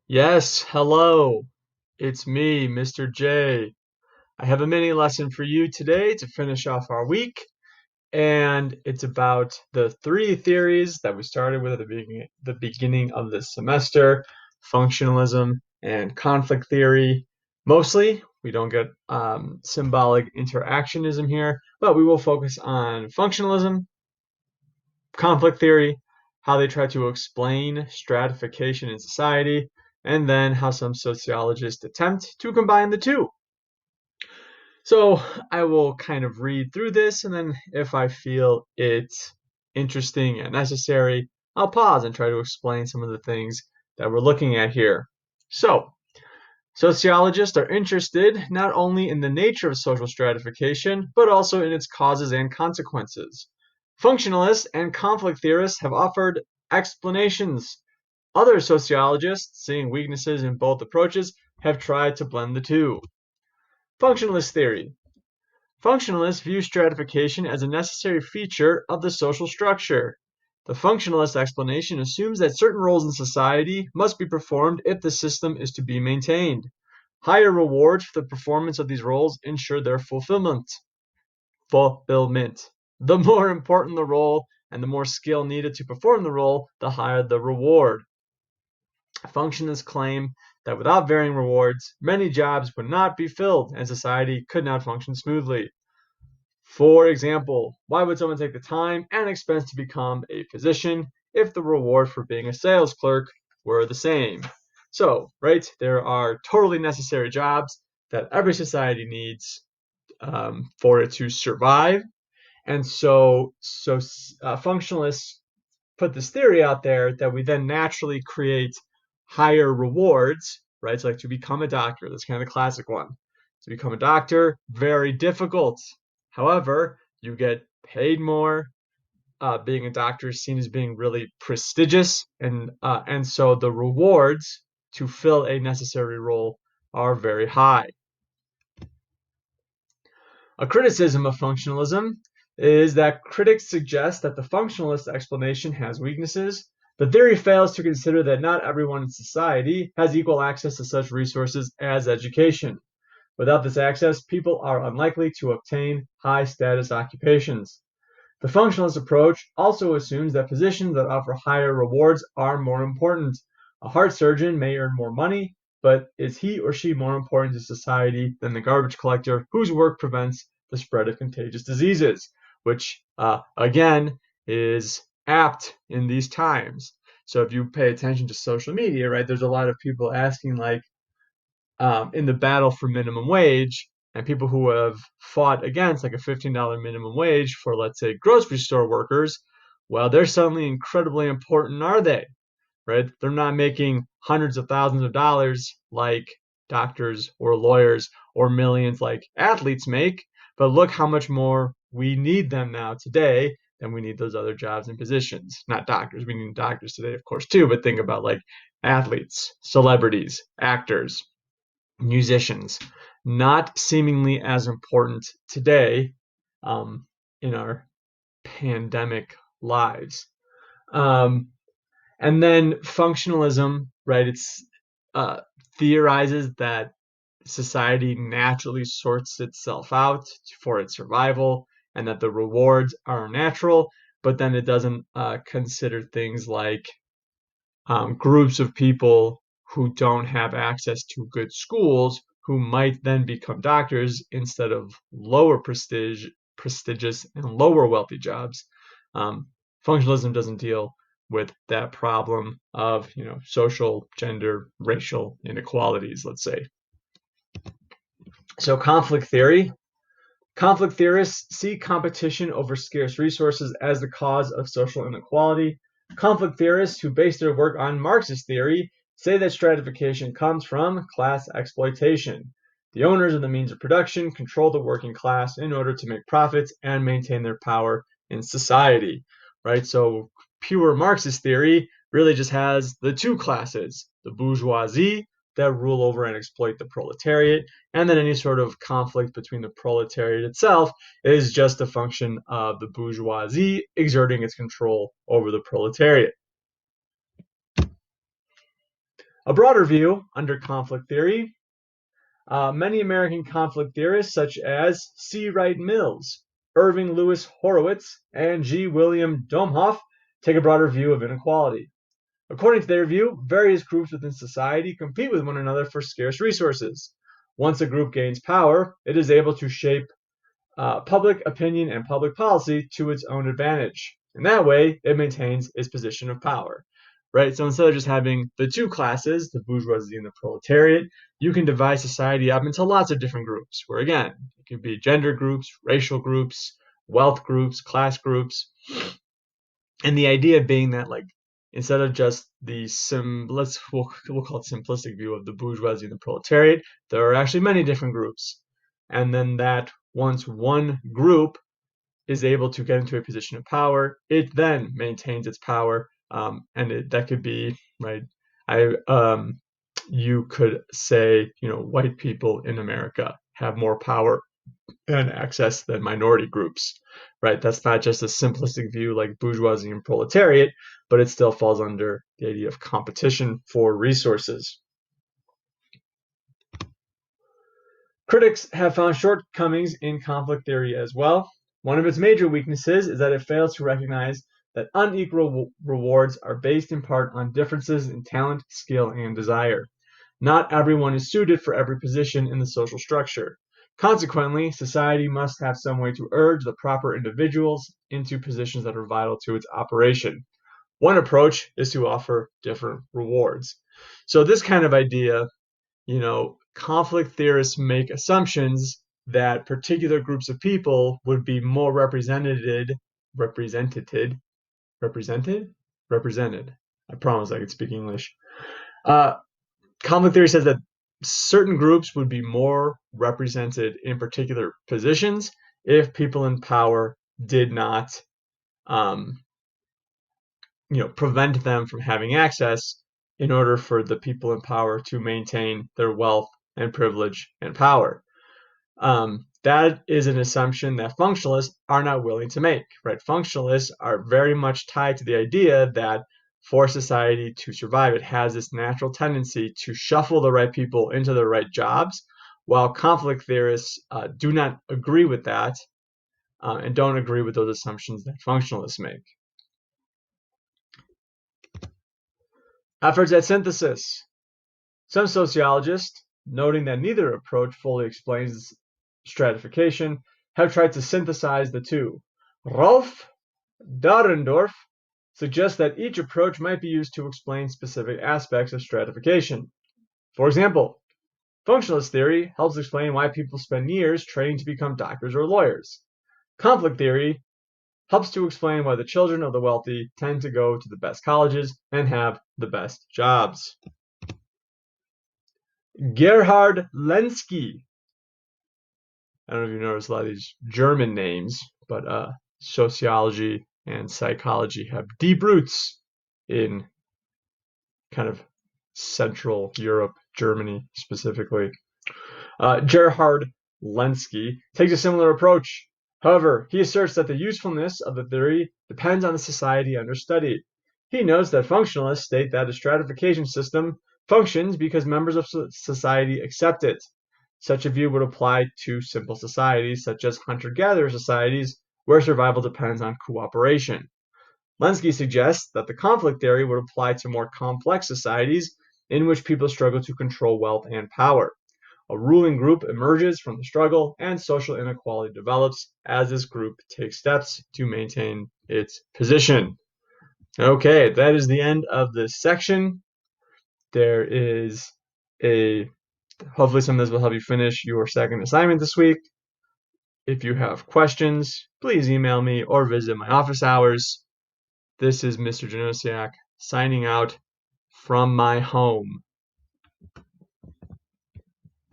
Yes, hello. It's me, Mr. J. I have a mini lesson for you today to finish off our week, and it's about the three theories that we started with at the beginning of the semester: functionalism and conflict theory. Mostly, we don't get symbolic interactionism here, but we will focus on functionalism, conflict theory, how they try to explain stratification in society, and then how some sociologists attempt to combine the two. So I will kind of read through this, and then if I feel it's interesting and necessary, I'll pause and try to explain some of the things that we're looking at here. So, sociologists are interested not only in the nature of social stratification, but also in its causes and consequences. Functionalists and conflict theorists have offered explanations. Other sociologists, seeing weaknesses in both approaches, have tried to blend the two. Functionalist theory. Functionalists view stratification as a necessary feature of the social structure. The functionalist explanation assumes that certain roles in society must be performed if the system is to be maintained. Higher rewards for the performance of these roles ensure their fulfillment. Fulfillment. The more important the role and the more skill needed to perform the role, the higher the reward. Functionists claim that without varying rewards, many jobs would not be filled and society could not function smoothly. For example, why would someone take the time and expense to become a physician if the reward for being a sales clerk were the same? So, right, there are totally necessary jobs that every society needs for it to survive. And functionalists put this theory out there that we then naturally create higher rewards, right? So like to become a doctor, that's kind of the classic one. To become a doctor, very difficult. However, you get paid more. Being a doctor is seen as being really prestigious, and so the rewards to fill a necessary role are very high. A criticism of functionalism is that critics suggest that the functionalist explanation has weaknesses. The theory fails to consider that not everyone in society has equal access to such resources as education. Without this access, people are unlikely to obtain high status occupations. The functionalist approach also assumes that positions that offer higher rewards are more important. A heart surgeon may earn more money, but is he or she more important to society than the garbage collector whose work prevents the spread of contagious diseases? Which, again, is apt in these times. So if you pay attention to social media, right, there's a lot of people asking, like, in the battle for minimum wage, and people who have fought against like a $15 minimum wage for, let's say, grocery store workers, well, they're suddenly incredibly important, are they? Right? They're not making hundreds of thousands of dollars like doctors or lawyers or millions like athletes make, but look how much more we need them now today than we need those other jobs and positions. Not doctors, we need doctors today, of course, too, but think about like athletes, celebrities, actors, musicians, not seemingly as important today um, in our pandemic lives. Um, and then functionalism, right? It's uh, theorizes that society naturally sorts itself out for its survival, and that the rewards are natural. But then it doesn't consider things like groups of people who don't have access to good schools who might then become doctors instead of prestigious and lower wealthy jobs. Um, Functionalism doesn't deal with that problem of social, gender, racial inequalities, let's say. So conflict theory. Conflict theorists see competition over scarce resources as the cause of social inequality. Conflict theorists who base their work on Marxist theory say that stratification comes from class exploitation. The owners of the means of production control the working class in order to make profits and maintain their power in society. Right? So pure Marxist theory really just has the two classes: the bourgeoisie that rule over and exploit the proletariat, and then any sort of conflict between the proletariat itself is just a function of the bourgeoisie exerting its control over the proletariat. A broader view under conflict theory, many American conflict theorists such as C. Wright Mills, Irving Lewis Horowitz, and G. William Domhoff take a broader view of inequality. According to their view, various groups within society compete with one another for scarce resources. Once a group gains power, it is able to shape public opinion and public policy to its own advantage. In that way, it maintains its position of power. Right? So instead of just having the two classes, the bourgeoisie and the proletariat, you can divide society up into lots of different groups, where again, it could be gender groups, racial groups, wealth groups, class groups. And the idea being that, like, instead of just the we'll call it simplistic view of the bourgeoisie and the proletariat, there are actually many different groups. And then that once one group is able to get into a position of power, it then maintains its power, and that could be right. You could say, white people in America have more power and access than minority groups, right? That's not just a simplistic view like bourgeoisie and proletariat, but it still falls under the idea of competition for resources. Critics have found shortcomings in conflict theory as well. One of its major weaknesses is that it fails to recognize that unequal rewards are based in part on differences in talent, skill, and desire. Not everyone is suited for every position in the social structure. Consequently, society must have some way to urge the proper individuals into positions that are vital to its operation. One approach is to offer different rewards. So this kind of idea, conflict theorists make assumptions that particular groups of people would be more represented. I promise I can speak English. Conflict theory says that certain groups would be more represented in particular positions if people in power did not, prevent them from having access in order for the people in power to maintain their wealth and privilege and power. That is an assumption that functionalists are not willing to make, right? Functionalists are very much tied to the idea that for society to survive, it has this natural tendency to shuffle the right people into the right jobs, while conflict theorists do not agree with that and don't agree with those assumptions that functionalists make. Efforts at synthesis. Some sociologists, noting that neither approach fully explains stratification, have tried to synthesize the two. Rolf Dahrendorf suggests that each approach might be used to explain specific aspects of stratification. For example, functionalist theory helps explain why people spend years training to become doctors or lawyers. Conflict theory helps to explain why the children of the wealthy tend to go to the best colleges and have the best jobs. Gerhard Lenski. I don't know if you noticed a lot of these German names, but sociology and psychology have deep roots in kind of Central Europe, Germany specifically. Gerhard Lenski takes a similar approach. However, he asserts that the usefulness of the theory depends on the society under study. He notes that functionalists state that a stratification system functions because members of society accept it. Such a view would apply to simple societies, such as hunter-gatherer societies, where survival depends on cooperation. Lenski suggests that the conflict theory would apply to more complex societies in which people struggle to control wealth and power. A ruling group emerges from the struggle, and social inequality develops as this group takes steps to maintain its position. Okay, that is the end of this section. There is hopefully some of this will help you finish your second assignment this week. If you have questions, please email me or visit my office hours. This is Mr. Janosiak signing out from my home.